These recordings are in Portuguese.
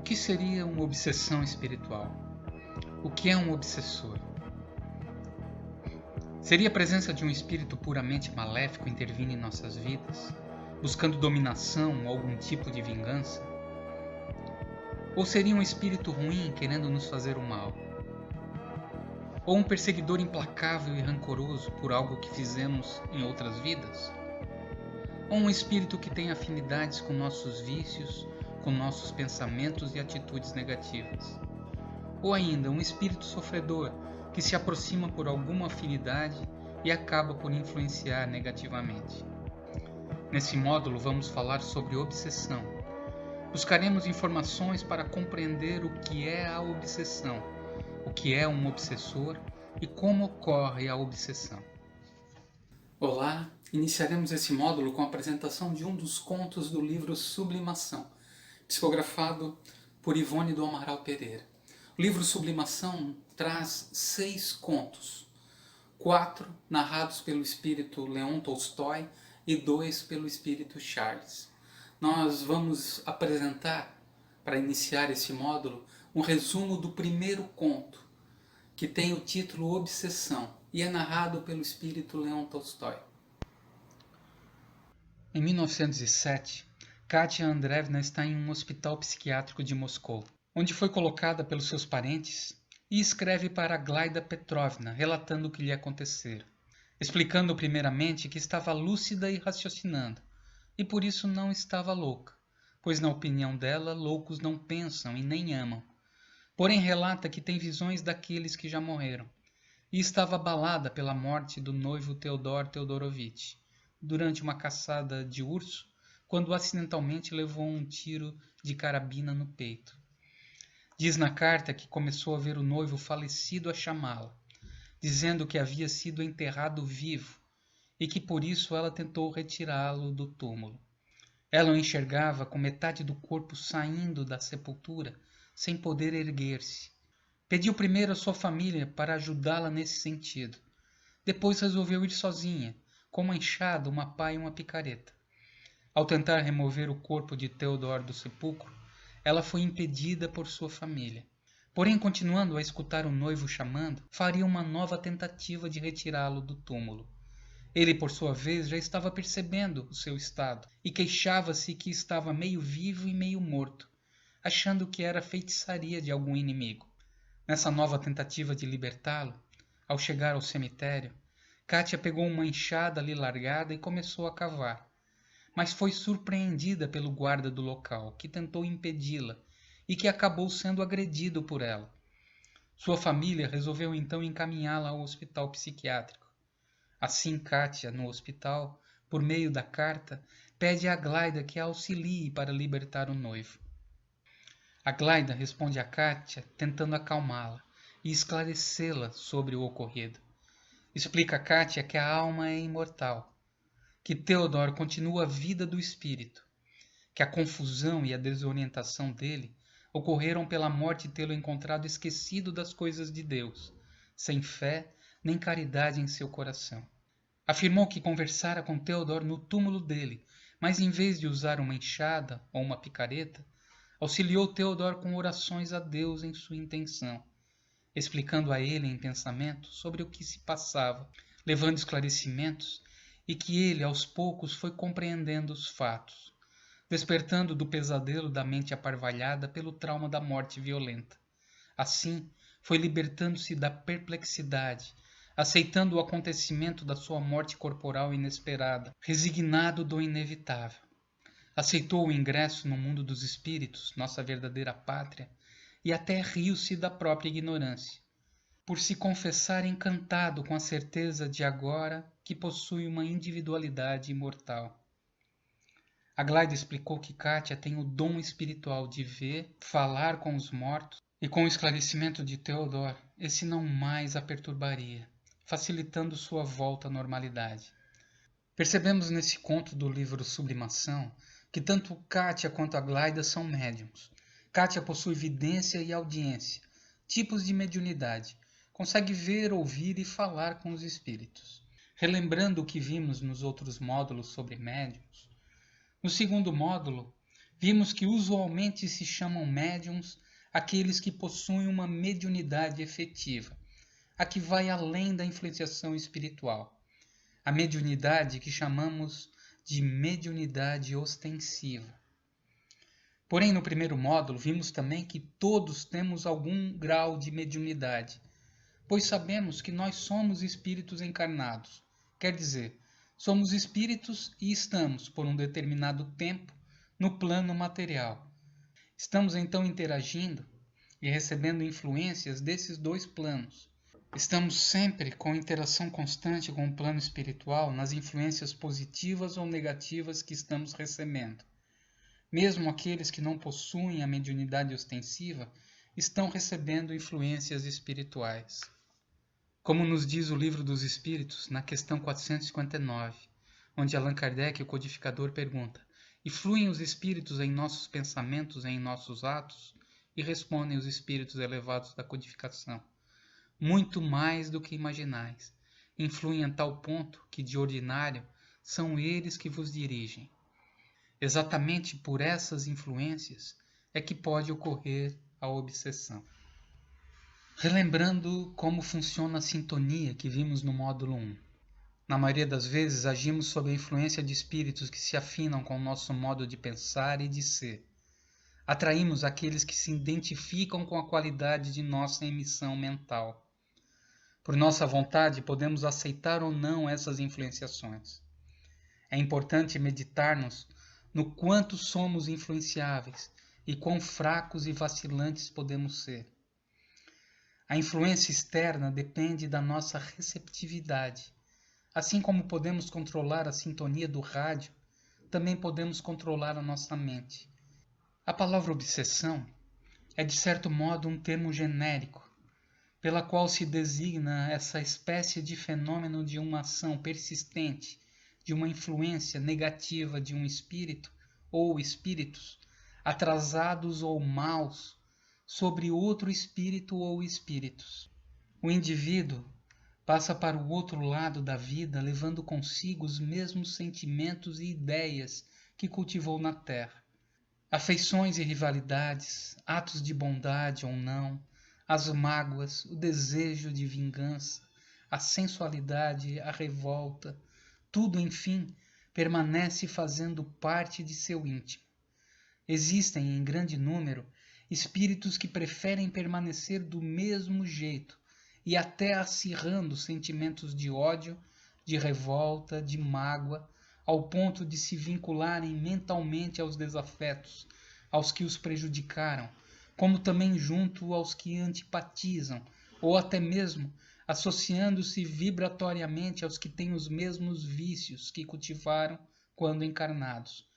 que seria uma obsessão espiritual? O que é um obsessor? Seria a presença de um espírito puramente maléfico intervindo em nossas vidas, buscando dominação ou algum tipo de vingança? Ou seria um espírito ruim querendo nos fazer o mal? Ou um perseguidor implacável e rancoroso por algo que fizemos em outras vidas? Ou um espírito que tem afinidades com nossos vícios, com nossos pensamentos e atitudes negativas? Ou ainda um espírito sofredor que se aproxima por alguma afinidade e acaba por influenciar negativamente? Nesse módulo vamos falar sobre obsessão. Buscaremos informações para compreender o que é a obsessão, o que é um obsessor e como ocorre a obsessão. Olá, iniciaremos esse módulo com a apresentação de um dos contos do livro Sublimação, psicografado por Ivone do Amaral Pereira. O livro Sublimação traz 6 contos, 4 narrados pelo espírito Leon Tolstói e 2 pelo espírito Charles. Nós vamos apresentar, para iniciar esse módulo, um resumo do primeiro conto, que tem o título Obsessão e é narrado pelo espírito Leon Tolstói. Em 1907, Katia Andreevna está em um hospital psiquiátrico de Moscou, onde foi colocada pelos seus parentes, e escreve para Aglaida Petrovna relatando o que lhe acontecera, explicando primeiramente que estava lúcida e raciocinando, e por isso não estava louca, pois na opinião dela, loucos não pensam e nem amam. Porém relata que tem visões daqueles que já morreram, e estava abalada pela morte do noivo Theodor Theodorovitch, durante uma caçada de urso, quando acidentalmente levou um tiro de carabina no peito. Diz na carta que começou a ver o noivo falecido a chamá-la, dizendo que havia sido enterrado vivo e que por isso ela tentou retirá-lo do túmulo. Ela o enxergava com metade do corpo saindo da sepultura, sem poder erguer-se. Pediu primeiro a sua família para ajudá-la nesse sentido. Depois resolveu ir sozinha, com uma enxada, uma pá e uma picareta. Ao tentar remover o corpo de Theodor do sepulcro, ela foi impedida por sua família. Porém, continuando a escutar o noivo chamando, faria uma nova tentativa de retirá-lo do túmulo. Ele, por sua vez, já estava percebendo o seu estado e queixava-se que estava meio vivo e meio morto, achando que era feitiçaria de algum inimigo. Nessa nova tentativa de libertá-lo, ao chegar ao cemitério, Katia pegou uma enxada ali largada e começou a cavar, mas foi surpreendida pelo guarda do local, que tentou impedi-la e que acabou sendo agredido por ela. Sua família resolveu então encaminhá-la ao hospital psiquiátrico. Assim, Katia, no hospital, por meio da carta, pede a Aglaida que a auxilie para libertar o noivo. Aglaida responde a Katia tentando acalmá-la e esclarecê-la sobre o ocorrido. Explica a Katia que a alma é imortal, que Theodor continua a vida do espírito, que a confusão e a desorientação dele ocorreram pela morte de tê-lo encontrado esquecido das coisas de Deus, sem fé nem caridade em seu coração. Afirmou que conversara com Theodor no túmulo dele, mas em vez de usar uma enxada ou uma picareta, auxiliou Theodor com orações a Deus em sua intenção, explicando a ele em pensamento sobre o que se passava, levando esclarecimentos, e que ele aos poucos foi compreendendo os fatos, despertando do pesadelo da mente aparvalhada pelo trauma da morte violenta. Assim, foi libertando-se da perplexidade, aceitando o acontecimento da sua morte corporal inesperada, resignado do inevitável. Aceitou o ingresso no mundo dos espíritos, nossa verdadeira pátria, e até riu-se da própria ignorância, por se confessar encantado com a certeza de agora que possui uma individualidade imortal. Aglaida explicou que Katia tem o dom espiritual de ver, falar com os mortos, e com o esclarecimento de Theodor, esse não mais a perturbaria, facilitando sua volta à normalidade. Percebemos nesse conto do livro Sublimação que tanto Katia quanto Aglaida são médiums. Katia possui vidência e audiência, tipos de mediunidade, consegue ver, ouvir e falar com os espíritos. Relembrando o que vimos nos outros módulos sobre médiums, no segundo módulo, vimos que usualmente se chamam médiums aqueles que possuem uma mediunidade efetiva, a que vai além da influenciação espiritual. A mediunidade que chamamos de mediunidade ostensiva. Porém, no primeiro módulo, vimos também que todos temos algum grau de mediunidade, pois sabemos que nós somos espíritos encarnados. Quer dizer, somos espíritos e estamos, por um determinado tempo, no plano material. Estamos então interagindo e recebendo influências desses dois planos. Estamos sempre com interação constante com o plano espiritual nas influências positivas ou negativas que estamos recebendo. Mesmo aqueles que não possuem a mediunidade ostensiva estão recebendo influências espirituais. Como nos diz o Livro dos Espíritos, na questão 459, onde Allan Kardec, o codificador, pergunta: influem os espíritos em nossos pensamentos e em nossos atos? E respondem os espíritos elevados da codificação: muito mais do que imaginais. Influem a tal ponto que, de ordinário, são eles que vos dirigem. Exatamente por essas influências é que pode ocorrer a obsessão. Relembrando como funciona a sintonia que vimos no módulo 1. Na maioria das vezes agimos sob a influência de espíritos que se afinam com o nosso modo de pensar e de ser. Atraímos aqueles que se identificam com a qualidade de nossa emissão mental. Por nossa vontade, podemos aceitar ou não essas influenciações. É importante meditarmos no quanto somos influenciáveis e quão fracos e vacilantes podemos ser. A influência externa depende da nossa receptividade. Assim como podemos controlar a sintonia do rádio, também podemos controlar a nossa mente. A palavra obsessão é, de certo modo, um termo genérico, pela qual se designa essa espécie de fenômeno de uma ação persistente, de uma influência negativa de um espírito ou espíritos, atrasados ou maus, sobre outro espírito ou espíritos. O indivíduo passa para o outro lado da vida levando consigo os mesmos sentimentos e ideias que cultivou na Terra. Afeições e rivalidades, atos de bondade ou não, as mágoas, o desejo de vingança, a sensualidade, a revolta, tudo, enfim, permanece fazendo parte de seu íntimo. Existem, em grande número, espíritos que preferem permanecer do mesmo jeito e até acirrando sentimentos de ódio, de revolta, de mágoa, ao ponto de se vincularem mentalmente aos desafetos, aos que os prejudicaram, como também junto aos que antipatizam, ou até mesmo associando-se vibratoriamente aos que têm os mesmos vícios que cultivaram quando encarnados,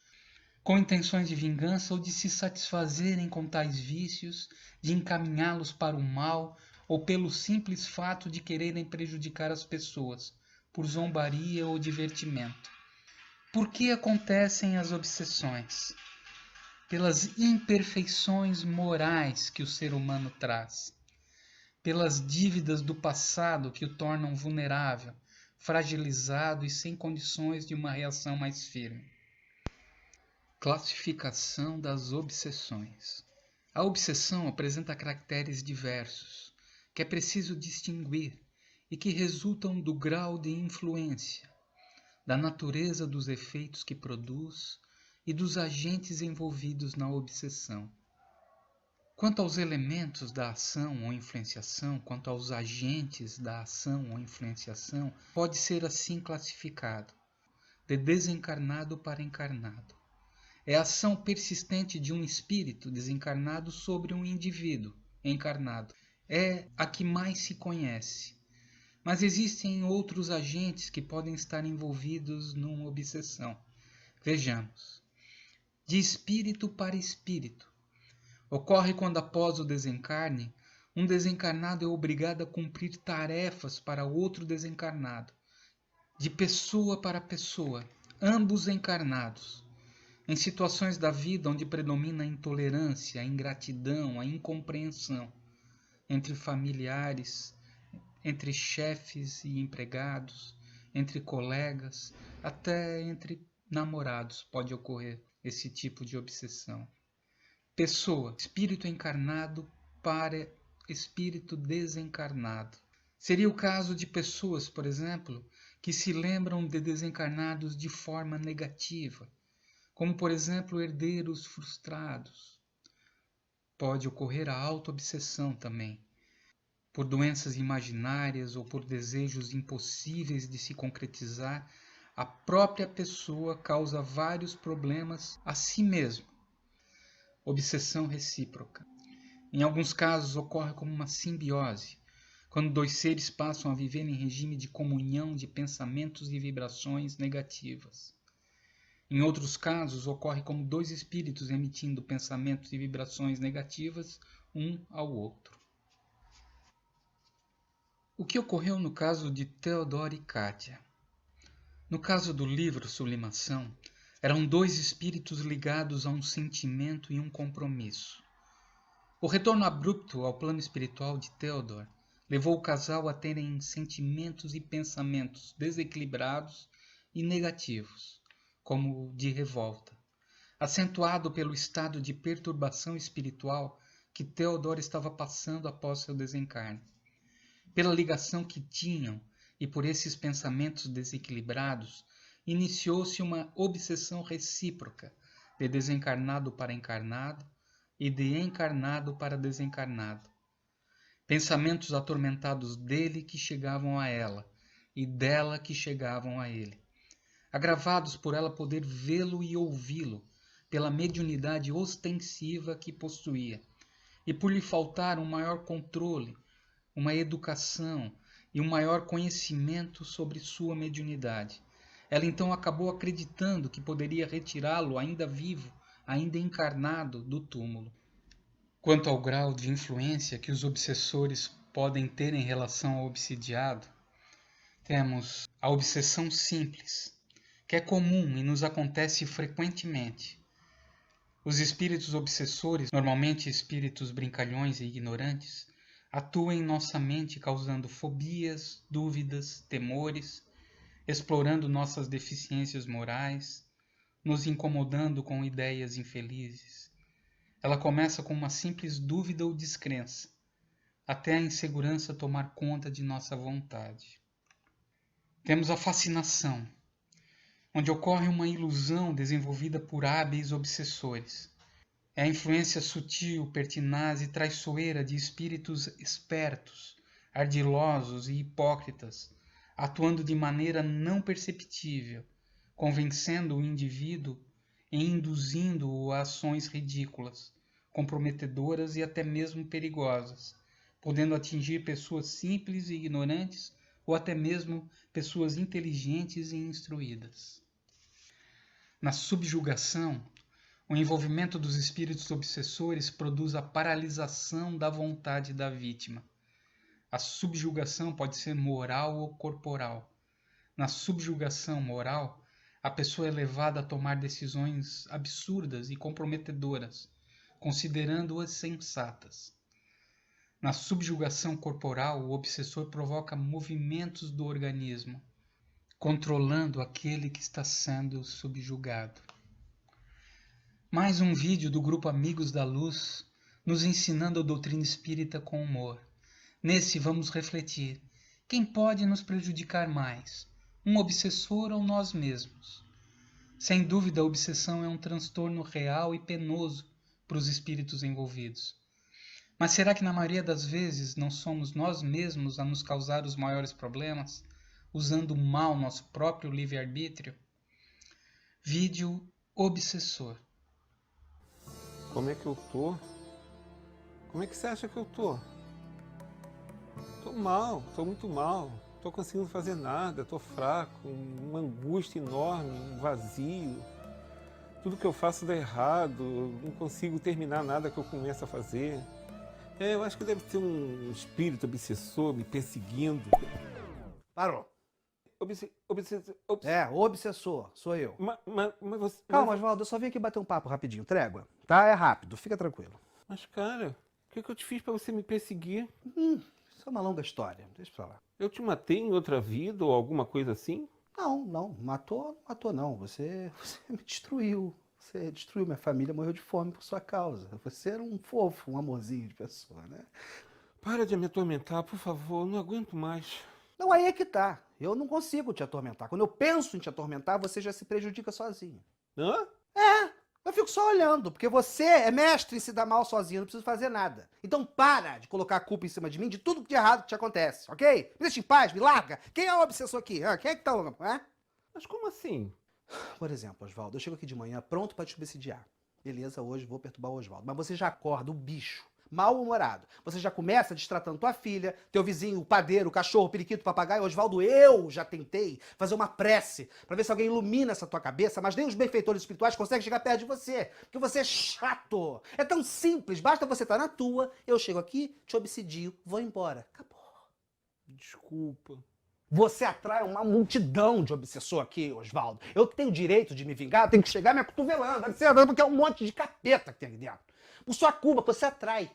com intenções de vingança ou de se satisfazerem com tais vícios, de encaminhá-los para o mal, ou pelo simples fato de quererem prejudicar as pessoas, por zombaria ou divertimento. Por que acontecem as obsessões? Pelas imperfeições morais que o ser humano traz, pelas dívidas do passado que o tornam vulnerável, fragilizado e sem condições de uma reação mais firme. Classificação das obsessões. A obsessão apresenta caracteres diversos, que é preciso distinguir e que resultam do grau de influência, da natureza dos efeitos que produz e dos agentes envolvidos na obsessão. Quanto aos elementos da ação ou influenciação, quanto aos agentes da ação ou influenciação, pode ser assim classificado: de desencarnado para encarnado. É a ação persistente de um espírito desencarnado sobre um indivíduo encarnado. É a que mais se conhece. Mas existem outros agentes que podem estar envolvidos numa obsessão. Vejamos. De espírito para espírito. Ocorre quando, após o desencarne, um desencarnado é obrigado a cumprir tarefas para outro desencarnado. De pessoa para pessoa, ambos encarnados. Em situações da vida onde predomina a intolerância, a ingratidão, a incompreensão, entre familiares, entre chefes e empregados, entre colegas, até entre namorados pode ocorrer. esse tipo de obsessão. Pessoa, espírito encarnado para espírito desencarnado. Seria o caso de pessoas, por exemplo, que se lembram de desencarnados de forma negativa, como, por exemplo, herdeiros frustrados. Pode ocorrer a autoobsessão também, por doenças imaginárias ou por desejos impossíveis de se concretizar. A própria pessoa causa vários problemas a si mesma. Obsessão recíproca. Em alguns casos ocorre como uma simbiose, quando dois seres passam a viver em regime de comunhão de pensamentos e vibrações negativas. Em outros casos ocorre como dois espíritos emitindo pensamentos e vibrações negativas um ao outro. O que ocorreu no caso de Theodore e Katia? No caso do livro Sublimação, eram dois espíritos ligados a um sentimento e um compromisso. O retorno abrupto ao plano espiritual de Theodore levou o casal a terem sentimentos e pensamentos desequilibrados e negativos, como o de revolta, acentuado pelo estado de perturbação espiritual que Theodore estava passando após seu desencarne. Pela ligação que tinham e por esses pensamentos desequilibrados, iniciou-se uma obsessão recíproca, de desencarnado para encarnado e de encarnado para desencarnado. Pensamentos atormentados dele que chegavam a ela e dela que chegavam a ele, agravados por ela poder vê-lo e ouvi-lo, pela mediunidade ostensiva que possuía, e por lhe faltar um maior controle, uma educação e um maior conhecimento sobre sua mediunidade. Ela então acabou acreditando que poderia retirá-lo ainda vivo, ainda encarnado, do túmulo. Quanto ao grau de influência que os obsessores podem ter em relação ao obsidiado, temos a obsessão simples, que é comum e nos acontece frequentemente. Os espíritos obsessores, normalmente espíritos brincalhões e ignorantes, atuam em nossa mente causando fobias, dúvidas, temores, explorando nossas deficiências morais, nos incomodando com ideias infelizes. Ela começa com uma simples dúvida ou descrença, até a insegurança tomar conta de nossa vontade. Temos a fascinação, onde ocorre uma ilusão desenvolvida por hábeis obsessores. É a influência sutil, pertinaz e traiçoeira de espíritos espertos, ardilosos e hipócritas, atuando de maneira não perceptível, convencendo o indivíduo e induzindo-o a ações ridículas, comprometedoras e até mesmo perigosas, podendo atingir pessoas simples e ignorantes ou até mesmo pessoas inteligentes e instruídas. Na subjugação, o envolvimento dos espíritos obsessores produz a paralisação da vontade da vítima. A subjugação pode ser moral ou corporal. Na subjugação moral, a pessoa é levada a tomar decisões absurdas e comprometedoras, considerando-as sensatas. Na subjugação corporal, o obsessor provoca movimentos do organismo, controlando aquele que está sendo subjugado. Mais um vídeo do grupo Amigos da Luz, nos ensinando a doutrina espírita com humor. Nesse vamos refletir: quem pode nos prejudicar mais, um obsessor ou nós mesmos? Sem dúvida, a obsessão é um transtorno real e penoso para os espíritos envolvidos. Mas será que na maioria das vezes não somos nós mesmos a nos causar os maiores problemas, usando mal nosso próprio livre-arbítrio? Vídeo Obsessor. Como é que eu tô? Como é que você acha que eu tô? Tô mal, tô muito mal. Tô conseguindo fazer nada, tô fraco, uma angústia enorme, um vazio. Tudo que eu faço dá errado, eu não consigo terminar nada que eu começo a fazer. Eu acho que deve ter um espírito obsessor me perseguindo. Parou. Obsessor, sou eu. Mas você... Calma, Oswaldo, eu só vim aqui bater um papo rapidinho, trégua. Tá? É rápido, fica tranquilo. Mas, cara, o que eu te fiz pra você me perseguir? Isso é uma longa história, deixa pra lá. Eu te matei em outra vida ou alguma coisa assim? Não, matou não. Você me destruiu. Você destruiu minha família, morreu de fome por sua causa. Você era um fofo, um amorzinho de pessoa, né? Para de me atormentar, por favor, não aguento mais. Não, aí é que tá. Eu não consigo te atormentar. Quando eu penso em te atormentar, você já se prejudica sozinho. Hã? Eu fico só olhando, porque você é mestre em se dar mal sozinho, não preciso fazer nada. Então para de colocar a culpa em cima de mim de tudo de errado que te acontece, ok? Me deixa em paz, me larga. Quem é o obsessor aqui? Quem é que tá louco? Mas como assim? Por exemplo, Oswaldo, eu chego aqui de manhã pronto pra te obsidiar. Beleza, hoje vou perturbar o Oswaldo. Mas você já acorda o bicho, mal-humorado. Você já começa destratando tua filha, teu vizinho, o padeiro, o cachorro, o periquito, o papagaio. Oswaldo, eu já tentei fazer uma prece pra ver se alguém ilumina essa tua cabeça, mas nem os benfeitores espirituais conseguem chegar perto de você. Porque você é chato. É tão simples, basta você estar na tua, eu chego aqui, te obsidio, vou embora. Acabou. Desculpa. Você atrai uma multidão de obsessor aqui, Oswaldo. Eu tenho o direito de me vingar, eu tenho que chegar me acotovelando, porque é um monte de capeta que tem aqui dentro. Por sua culpa, você atrai.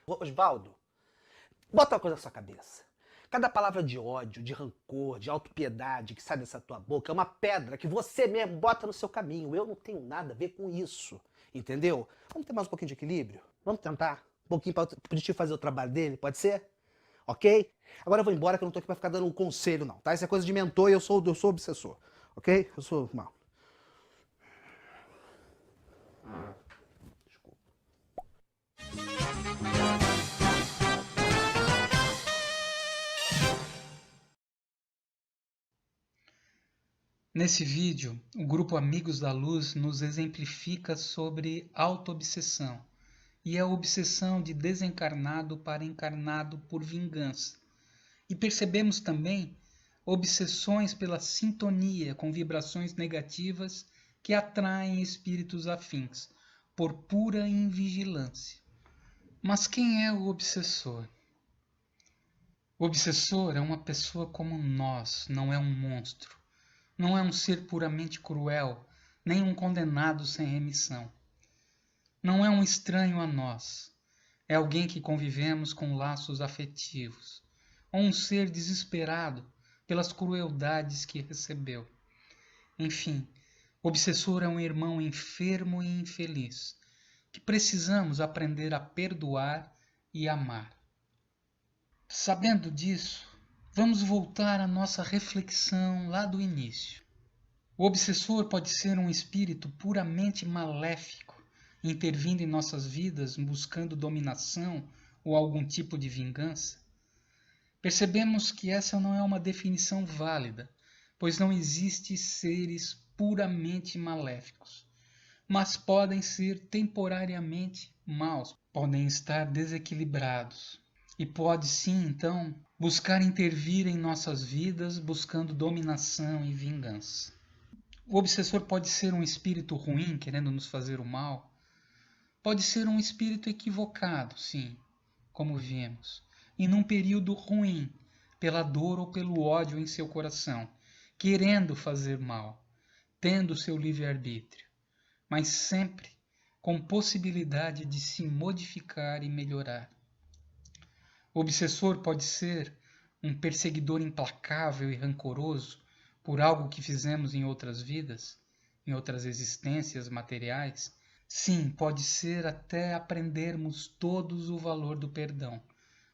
Oswaldo, bota uma coisa na sua cabeça. Cada palavra de ódio, de rancor, de autopiedade que sai dessa tua boca é uma pedra que você mesmo bota no seu caminho. Eu não tenho nada a ver com isso, entendeu? Vamos ter mais um pouquinho de equilíbrio? Vamos tentar? Um pouquinho para o Positivo fazer o trabalho dele, pode ser? Ok? Agora eu vou embora que eu não tô aqui pra ficar dando um conselho, não, tá? Isso é coisa de mentor e eu sou obsessor, ok? Eu sou mal. Desculpa. Nesse vídeo, o grupo Amigos da Luz nos exemplifica sobre autoobsessão e a obsessão de desencarnado para encarnado por vingança. E percebemos também obsessões pela sintonia com vibrações negativas que atraem espíritos afins, por pura invigilância. Mas quem é o obsessor? O obsessor é uma pessoa como nós, não é um monstro. Não é um ser puramente cruel, nem um condenado sem remissão. Não é um estranho a nós. É alguém que convivemos com laços afetivos, ou um ser desesperado pelas crueldades que recebeu. Enfim, o obsessor é um irmão enfermo e infeliz, que precisamos aprender a perdoar e amar. Sabendo disso, vamos voltar à nossa reflexão lá do início. O obsessor pode ser um espírito puramente maléfico, intervindo em nossas vidas buscando dominação ou algum tipo de vingança? Percebemos que essa não é uma definição válida, pois não existe seres puramente maléficos, mas podem ser temporariamente maus, podem estar desequilibrados e pode sim, então, buscar intervir em nossas vidas buscando dominação e vingança. O obsessor pode ser um espírito ruim querendo nos fazer o mal, pode ser um espírito equivocado, sim, como vimos, e num período ruim, pela dor ou pelo ódio em seu coração, querendo fazer mal, tendo seu livre-arbítrio, mas sempre com possibilidade de se modificar e melhorar. O obsessor pode ser um perseguidor implacável e rancoroso por algo que fizemos em outras vidas, em outras existências materiais. Sim, pode ser até aprendermos todos o valor do perdão,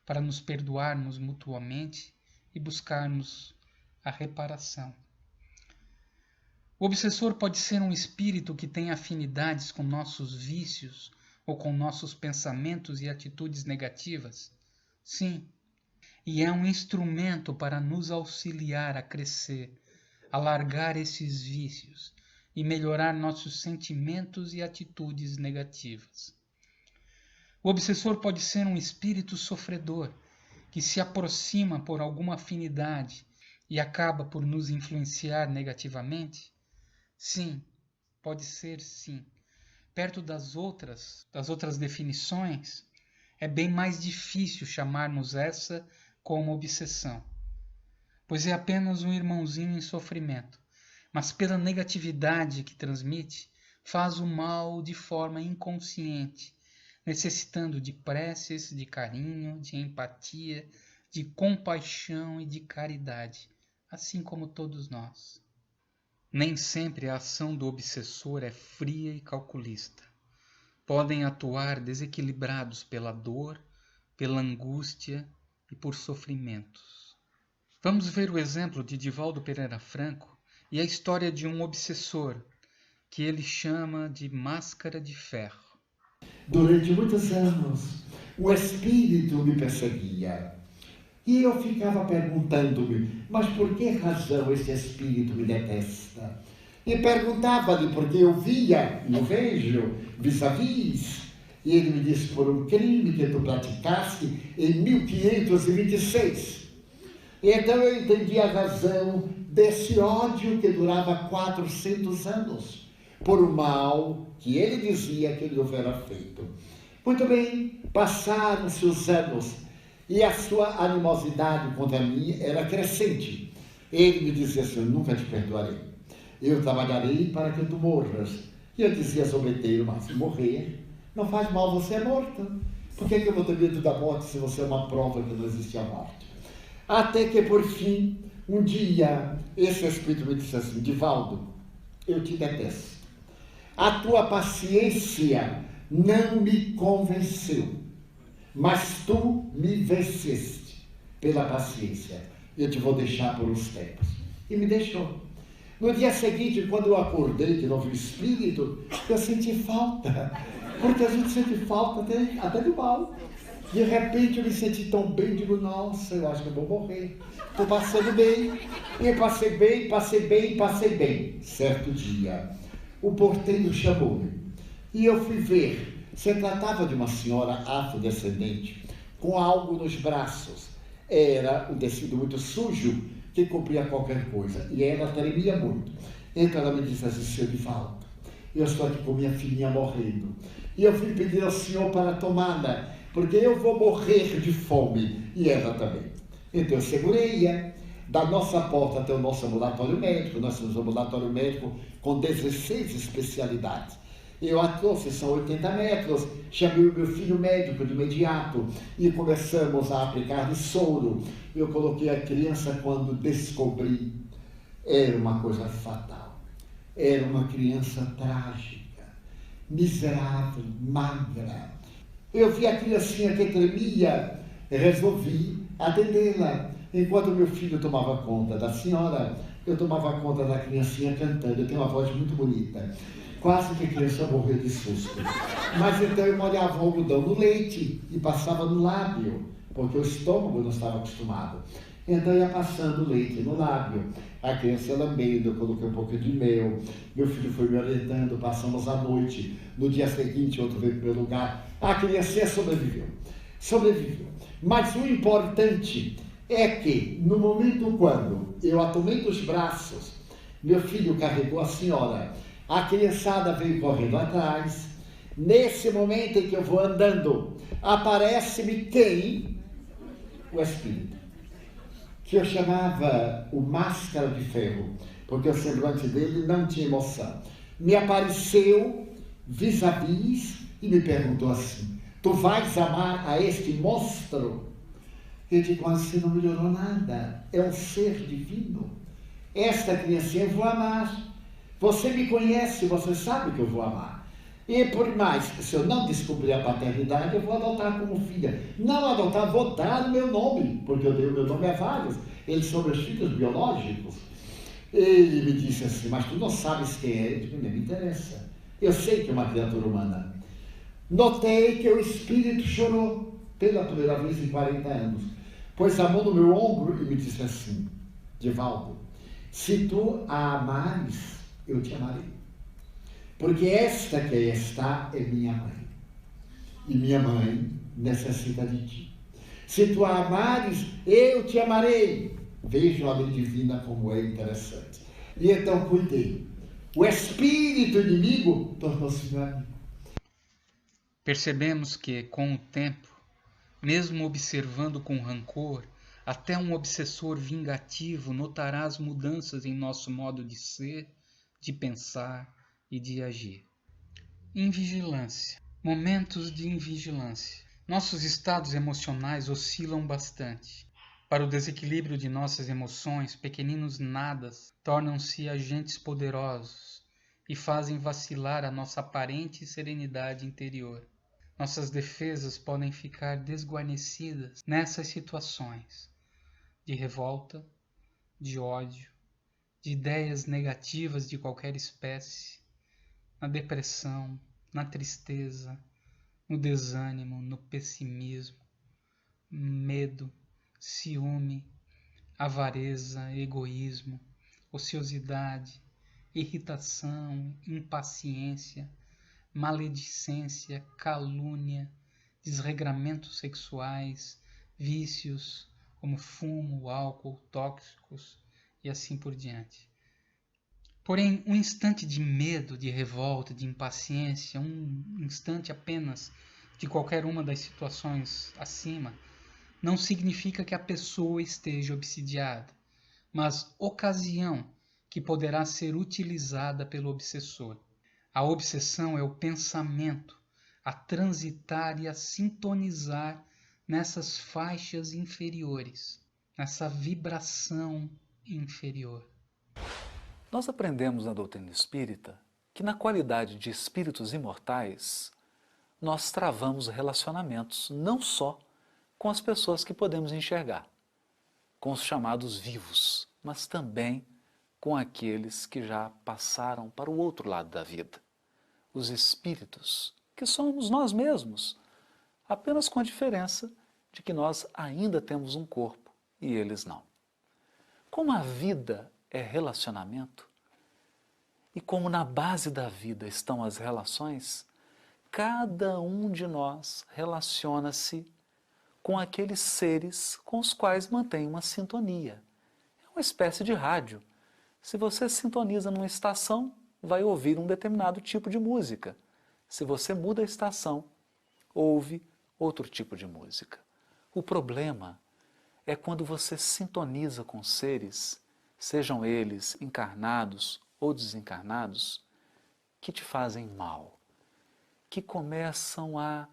para nos perdoarmos mutuamente e buscarmos a reparação. O obsessor pode ser um espírito que tem afinidades com nossos vícios ou com nossos pensamentos e atitudes negativas. Sim, e é um instrumento para nos auxiliar a crescer, a largar esses vícios e melhorar nossos sentimentos e atitudes negativas. O obsessor pode ser um espírito sofredor, que se aproxima por alguma afinidade e acaba por nos influenciar negativamente? Sim, pode ser sim. Perto das outras definições, é bem mais difícil chamarmos essa como obsessão, pois é apenas um irmãozinho em sofrimento, mas pela negatividade que transmite, faz o mal de forma inconsciente, necessitando de preces, de carinho, de empatia, de compaixão e de caridade, assim como todos nós. Nem sempre a ação do obsessor é fria e calculista. Podem atuar desequilibrados pela dor, pela angústia e por sofrimentos. Vamos ver o exemplo de Divaldo Pereira Franco e a história de um obsessor, que ele chama de máscara de ferro. Durante muitos anos, o espírito me perseguia. E eu ficava perguntando-me, mas por que razão esse espírito me detesta? E perguntava-lhe porque eu via, e eu vejo, vis-a-vis. E ele me disse, por um crime que tu praticaste em 1526. E então eu entendi a razão desse ódio que durava 400 anos, por um mal que ele dizia que ele houvera feito. Muito bem, passaram-se os anos, e a sua animosidade contra mim era crescente. Ele me dizia assim, eu nunca te perdoarei. Eu trabalharei para que tu morras. E eu dizia zombeteiro, mas se morrer, não faz mal, você é morta. Por que eu vou ter medo da morte se você é uma prova que não existe a morte? Até que, por fim, um dia, esse espírito me disse assim, Divaldo, eu te detesto. A tua paciência não me convenceu. Mas tu me venceste pela paciência. Eu te vou deixar por uns tempos. E me deixou. No dia seguinte, quando eu acordei de novo o espírito, eu senti falta. Porque a gente sente falta até do mal. De repente eu me senti tão bem, digo, nossa, eu acho que eu vou morrer. Estou passando bem. E eu passei bem, passei bem, passei bem. Certo dia, o porteiro chamou-me. E eu fui ver. Se tratava de uma senhora afrodescendente com algo nos braços. Era um tecido muito sujo que cobria qualquer coisa. E ela tremia muito. Então ela me disse assim, seu Divaldo, eu estou aqui com minha filhinha morrendo. E eu vim pedir ao senhor para tomá-la, porque eu vou morrer de fome. E ela também. Então eu segurei-a. Da nossa porta até o nosso ambulatório médico. Nós temos um ambulatório médico com 16 especialidades. Eu a trouxe, são 80 metros, chamei o meu filho médico de imediato e começamos a aplicar soro. Eu coloquei a criança quando descobri. Era uma coisa fatal. Era uma criança trágica, miserável, magra. Eu vi a criancinha que tremia, resolvi atendê-la. Enquanto meu filho tomava conta da senhora, eu tomava conta da criancinha cantando. Eu tenho uma voz muito bonita. Quase que a criança morreu de susto. Mas então eu molhava o algodão no leite e passava no lábio, porque o estômago não estava acostumado. Então eu ia passando o leite no lábio. A criança ia lambendo, eu coloquei um pouco de mel. Meu filho foi me orientando, passamos a noite. No dia seguinte, outro veio para o meu lugar. A criança sobreviveu. Sobreviveu. Mas o importante é que, no momento quando eu a tomei dos braços, meu filho carregou a senhora, a criançada veio correndo atrás. Nesse momento em que eu vou andando, aparece-me quem? O espírito. Que eu chamava o máscara de ferro, porque o semblante dele não tinha emoção. Me apareceu vis-a-vis e me perguntou assim, tu vais amar a este monstro? Eu digo, mas você não melhorou nada, é um ser divino. Esta criancinha eu vou amar. Você me conhece, você sabe que eu vou amar. E por mais, se eu não descobrir a paternidade, eu vou adotar como filha. Não adotar, vou dar o meu nome, porque eu dei o meu nome a vários. Eles são meus filhos biológicos. Ele me disse assim, mas tu não sabes quem é? Eu digo, não me interessa. Eu sei que é uma criatura humana. Notei que o espírito chorou pela primeira vez em 40 anos. Pôs a mão no meu ombro e me disse assim, Divaldo, se tu a amares, eu te amarei. Porque esta que aí está é minha mãe. E minha mãe necessita de ti. Se tu a amares, eu te amarei. Veja a lei divina como é interessante. E então cuidei. O espírito inimigo tornou-se meu amigo. Percebemos que, com o tempo, mesmo observando com rancor, até um obsessor vingativo notará as mudanças em nosso modo de ser, de pensar e de agir. Invigilância. Momentos de invigilância. Nossos estados emocionais oscilam bastante. Para o desequilíbrio de nossas emoções, pequeninos nadas tornam-se agentes poderosos e fazem vacilar a nossa aparente serenidade interior. Nossas defesas podem ficar desguarnecidas nessas situações de revolta, de ódio, de ideias negativas de qualquer espécie, na depressão, na tristeza, no desânimo, no pessimismo, medo, ciúme, avareza, egoísmo, ociosidade, irritação, impaciência, maledicência, calúnia, desregramentos sexuais, vícios como fumo, álcool, tóxicos e assim por diante. Porém, um instante de medo, de revolta, de impaciência, um instante apenas de qualquer uma das situações acima, não significa que a pessoa esteja obsidiada, mas ocasião que poderá ser utilizada pelo obsessor. A obsessão é o pensamento a transitar e a sintonizar nessas faixas inferiores, nessa vibração inferior. Nós aprendemos na doutrina espírita que, na qualidade de espíritos imortais, nós travamos relacionamentos não só com as pessoas que podemos enxergar, com os chamados vivos, mas também com aqueles que já passaram para o outro lado da vida. Os espíritos, que somos nós mesmos, apenas com a diferença de que nós ainda temos um corpo e eles não. Como a vida é relacionamento, e como na base da vida estão as relações, cada um de nós relaciona-se com aqueles seres com os quais mantém uma sintonia. É uma espécie de rádio. Se você sintoniza numa estação, vai ouvir um determinado tipo de música. Se você muda a estação, ouve outro tipo de música. O problema é quando você sintoniza com seres, sejam eles encarnados ou desencarnados, que te fazem mal, que começam a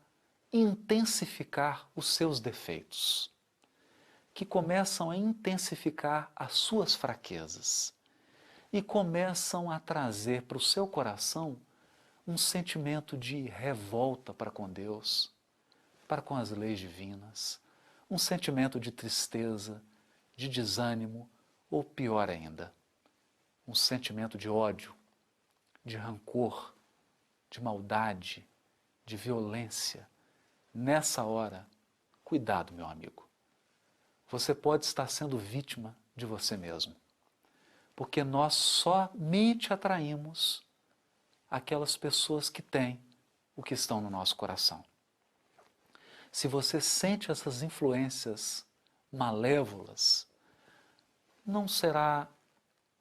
intensificar os seus defeitos, que começam a intensificar as suas fraquezas e começam a trazer para o seu coração um sentimento de revolta para com Deus, para com as leis divinas, um sentimento de tristeza, de desânimo ou pior ainda, um sentimento de ódio, de rancor, de maldade, de violência. Nessa hora, cuidado, meu amigo. Você pode estar sendo vítima de você mesmo, porque nós somente atraímos aquelas pessoas que têm o que estão no nosso coração. Se você sente essas influências malévolas, não será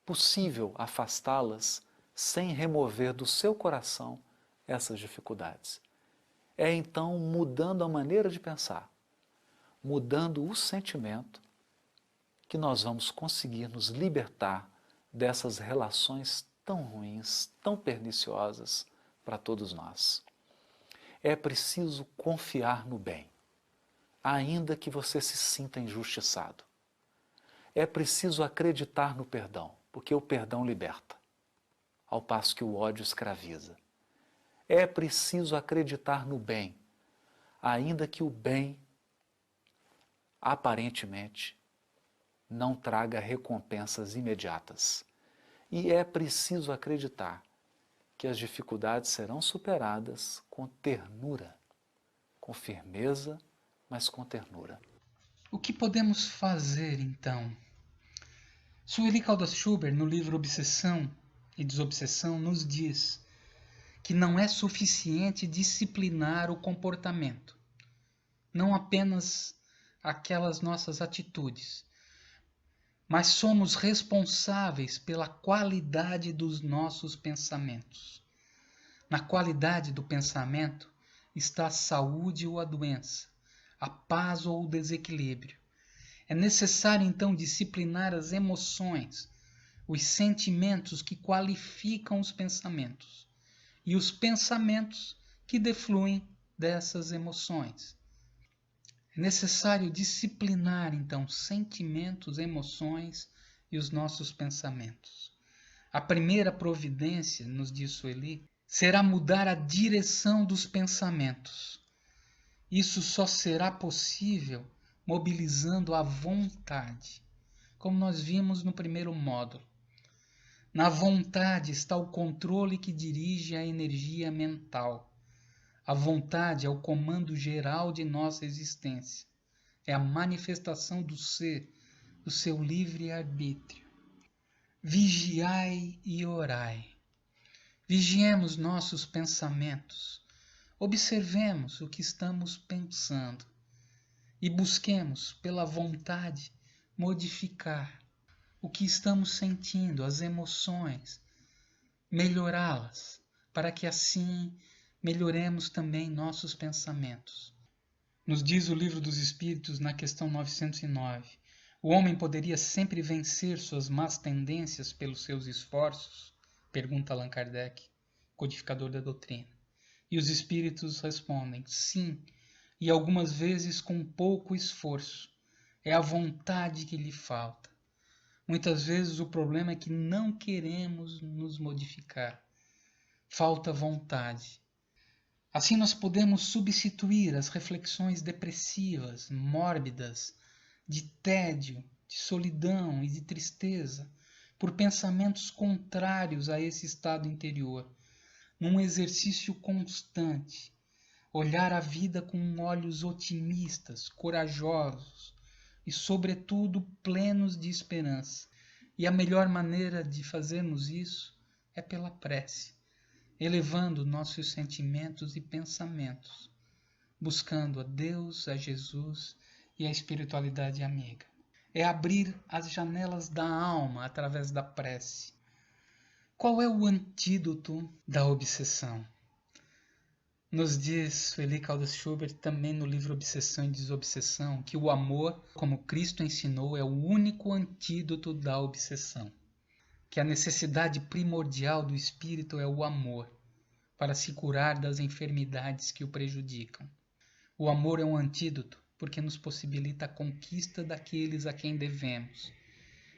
possível afastá-las sem remover do seu coração essas dificuldades. É então mudando a maneira de pensar, mudando o sentimento, que nós vamos conseguir nos libertar dessas relações tão ruins, tão perniciosas para todos nós. É preciso confiar no bem, ainda que você se sinta injustiçado. É preciso acreditar no perdão, porque o perdão liberta, ao passo que o ódio escraviza. É preciso acreditar no bem, ainda que o bem, aparentemente, não traga recompensas imediatas. E é preciso acreditar que as dificuldades serão superadas com ternura, com firmeza, mas com ternura. O que podemos fazer, então? Sueli Caldas Schubert, no livro Obsessão e Desobsessão, nos diz que não é suficiente disciplinar o comportamento, não apenas aquelas nossas atitudes, mas somos responsáveis pela qualidade dos nossos pensamentos. Na qualidade do pensamento está a saúde ou a doença, a paz ou o desequilíbrio. É necessário, então, disciplinar as emoções, os sentimentos que qualificam os pensamentos e os pensamentos que defluem dessas emoções. É necessário disciplinar, então, sentimentos, emoções e os nossos pensamentos. A primeira providência, nos diz Sueli, será mudar a direção dos pensamentos. Isso só será possível mobilizando a vontade, como nós vimos no primeiro módulo. Na vontade está o controle que dirige a energia mental. A vontade é o comando geral de nossa existência. É a manifestação do ser, do seu livre-arbítrio. Vigiai e orai. Vigiemos nossos pensamentos. Observemos o que estamos pensando e busquemos, pela vontade, modificar o que estamos sentindo, as emoções, melhorá-las, para que assim melhoremos também nossos pensamentos. Nos diz o Livro dos Espíritos, na questão 909, o homem poderia sempre vencer suas más tendências pelos seus esforços? Pergunta Allan Kardec, codificador da doutrina. E os espíritos respondem, sim, e algumas vezes com pouco esforço. É a vontade que lhe falta. Muitas vezes o problema é que não queremos nos modificar. Falta vontade. Assim nós podemos substituir as reflexões depressivas, mórbidas, de tédio, de solidão e de tristeza, por pensamentos contrários a esse estado interior, num exercício constante, olhar a vida com olhos otimistas, corajosos e, sobretudo, plenos de esperança. E a melhor maneira de fazermos isso é pela prece, elevando nossos sentimentos e pensamentos, buscando a Deus, a Jesus e a espiritualidade amiga. É abrir as janelas da alma através da prece. Qual é o antídoto da obsessão? Nos diz Sueli Caldas Schubert também no livro Obsessão e Desobsessão que o amor, como Cristo ensinou, é o único antídoto da obsessão. Que a necessidade primordial do espírito é o amor, para se curar das enfermidades que o prejudicam. O amor é um antídoto porque nos possibilita a conquista daqueles a quem devemos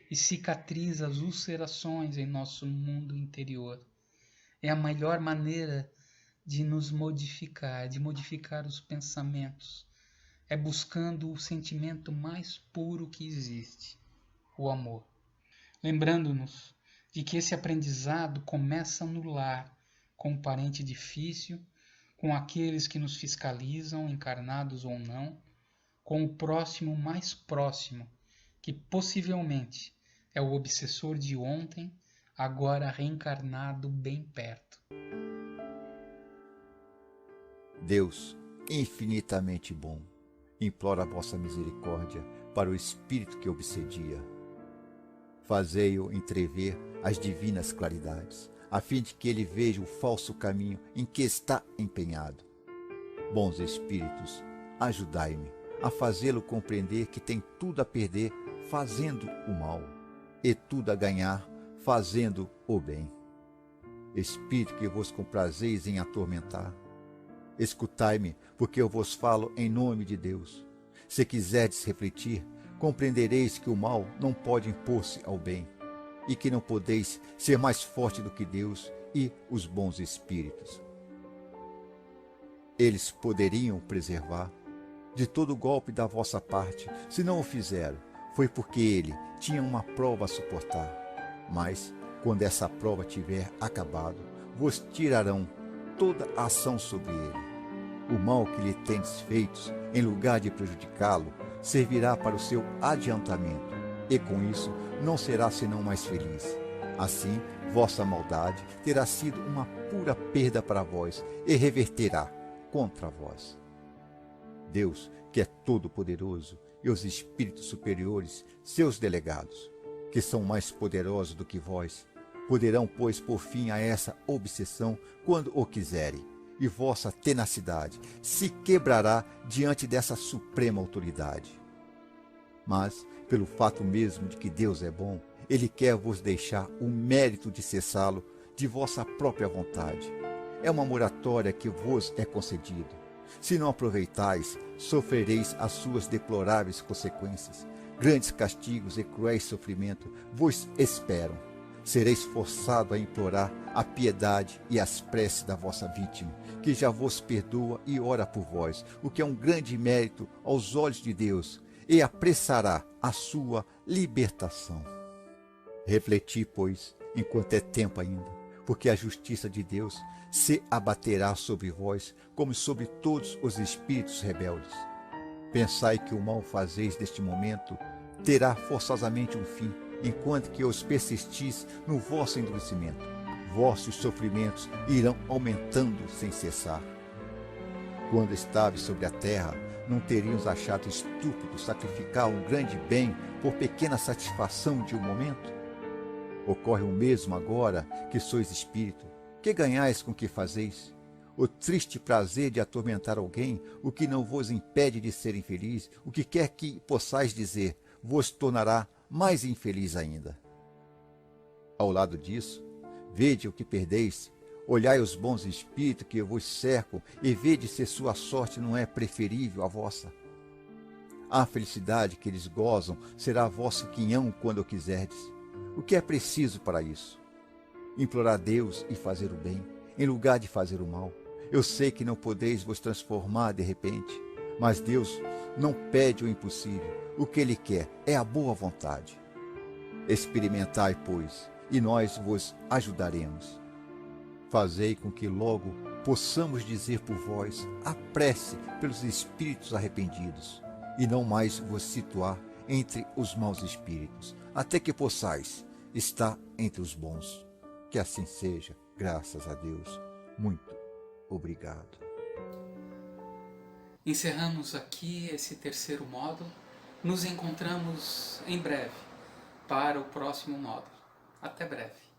e cicatriza as ulcerações em nosso mundo interior. É a melhor maneira de nos modificar, de modificar os pensamentos. É buscando o sentimento mais puro que existe, o amor. Lembrando-nos de que esse aprendizado começa no lar, com o parente difícil, com aqueles que nos fiscalizam, encarnados ou não, com o próximo mais próximo, que possivelmente é o obsessor de ontem, agora reencarnado bem perto. Deus, infinitamente bom, imploro a vossa misericórdia para o espírito que obsedia. Fazei-o entrever as divinas claridades, a fim de que ele veja o falso caminho em que está empenhado. Bons espíritos, ajudai-me a fazê-lo compreender que tem tudo a perder fazendo o mal, e tudo a ganhar fazendo o bem. Espírito que vos comprazeis em atormentar, escutai-me, porque eu vos falo em nome de Deus. Se quiserdes refletir, compreendereis que o mal não pode impor-se ao bem, e que não podeis ser mais forte do que Deus e os bons espíritos. Eles poderiam preservar de todo golpe da vossa parte. Se não o fizeram, foi porque ele tinha uma prova a suportar. Mas, quando essa prova tiver acabado, vos tirarão toda a ação sobre ele. O mal que lhe tendes feito, em lugar de prejudicá-lo, servirá para o seu adiantamento, e com isso não será senão mais feliz. Assim, vossa maldade terá sido uma pura perda para vós, e reverterá contra vós. Deus, que é todo-poderoso, e os espíritos superiores, seus delegados, que são mais poderosos do que vós, poderão, pois, pôr fim a essa obsessão quando o quiserem, e vossa tenacidade se quebrará diante dessa suprema autoridade. Mas, pelo fato mesmo de que Deus é bom, Ele quer vos deixar o mérito de cessá-lo de vossa própria vontade. É uma moratória que vos é concedido, Se não aproveitais, sofrereis as suas deploráveis consequências. Grandes castigos e cruéis sofrimentos vos esperam. Sereis forçado a implorar a piedade e as preces da vossa vítima, que já vos perdoa e ora por vós, o que é um grande mérito aos olhos de Deus, e apressará a sua libertação. Refleti, pois, enquanto é tempo ainda, porque a justiça de Deus se abaterá sobre vós, como sobre todos os espíritos rebeldes. Pensai que o mal fazeis neste momento terá forçosamente um fim, enquanto que os persistis no vosso endurecimento. Vossos sofrimentos irão aumentando sem cessar. Quando estáveis sobre a terra, não teríamos achado estúpido sacrificar um grande bem por pequena satisfação de um momento? Ocorre o mesmo agora que sois espírito. Que ganhais com o que fazeis? O triste prazer de atormentar alguém, o que não vos impede de ser infeliz, o que quer que possais dizer, vos tornará mais infeliz ainda. Ao lado disso, vede o que perdeis, olhai os bons espíritos que vos cercam e vede se sua sorte não é preferível à vossa. A felicidade que eles gozam será vosso quinhão quando o quiserdes. O que é preciso para isso? Implorar a Deus e fazer o bem, em lugar de fazer o mal. Eu sei que não podeis vos transformar de repente, mas Deus não pede o impossível. O que Ele quer é a boa vontade. Experimentai, pois, e nós vos ajudaremos. Fazei com que logo possamos dizer por vós a prece pelos espíritos arrependidos, e não mais vos situar entre os maus espíritos, até que possais estar entre os bons. Que assim seja, graças a Deus. Muito obrigado. Encerramos aqui esse terceiro módulo. Nos encontramos em breve para o próximo módulo. Até breve.